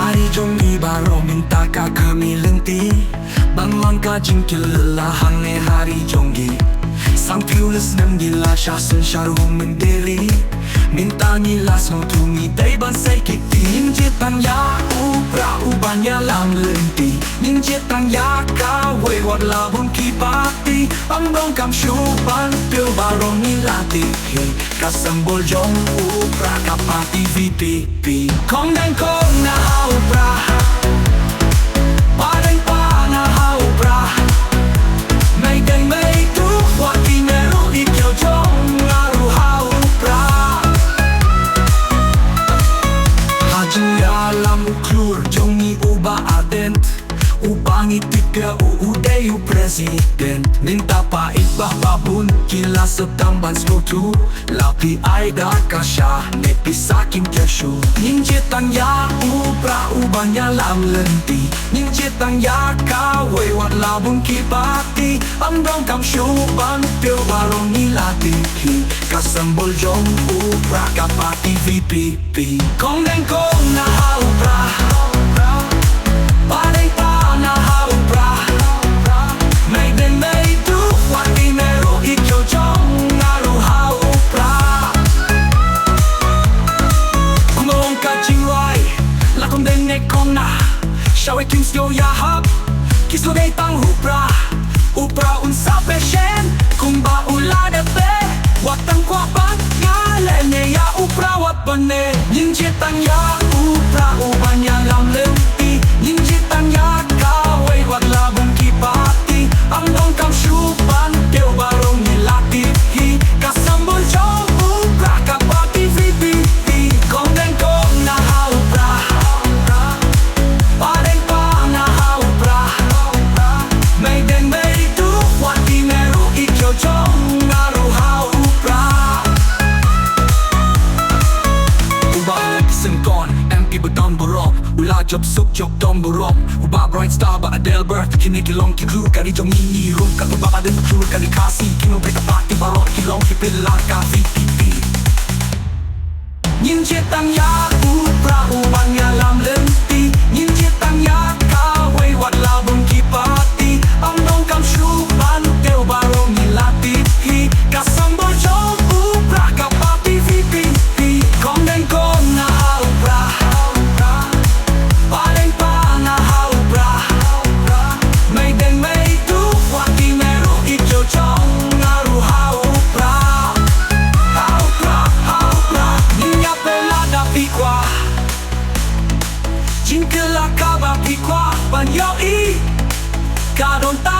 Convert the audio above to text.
Hari jongi baro minta kami lenti Bang langka jingkil lelahan ne hari jongi Sang piulas nang gila syasun syaruh mendeli Minta ngilas no tumi day ban say kiti Ninjitang ya upra ubanya lang lenti Ninjitang ya kawai wat labun kipati Ambong kam syupan pil barong nilati Kasambol jong upra kapati VPP Kong dan kong na upra Padang pa na upra May day may tu wati meru ikyo jong ngaru upra Hajung ya lam klur jongi uba adent Ubangi tiga uudayu presiden Minta pa ibah babun kila setamban skutu Lapi aida kasya nepi saking kesyu Ninjitang ya upra ubanya lam lenti Ninjitang ya kawai wat labun kipati Amdong kam syuban pil barong nilati Kasambol jong upra kapati VPP Kong dan kong na upra Padang pa na upra May den may tu wati meru ikyo jong ngaru upra Kumong ka jingwai Lakong den nekong na Shawe kings yo yahap Kislo day tang upra Upra unsa peshen Kung ba ulada pe Watang kwa bang ngalen ne ya upra wat bane Ninjitang ya upra ubanya lam lempi Ninjitang ya kawai wat labong kipati Ang dong kam syupan Keo barong nilati Kasambol jong upra kapati VPP Kong dan kong na upra Padang pa na upra May den may tu wati meru ikyo jong ngaru upra Uba sengkon MP bedon borok Ula job suk jok dom borok Uba bright star ba adel birth Kini kilong kiklu kari jong ini rum Katu baba den betul kari kasih Kino beta pati barok kilong kipilar ka VPP Ninjitang ya upra ubanya lam lenti Ninjitang ya kawai wat labong kipati Amdong kam syupan teo barong nilati Kasambol jong upra kapati VPP Kong dan kong na upra Padang pa na upra May den may tu wati meru ikyo jong ngaru upra Upra Ninya pelada pikwa Jingkela kaba pikwa Banyo i Kadon ta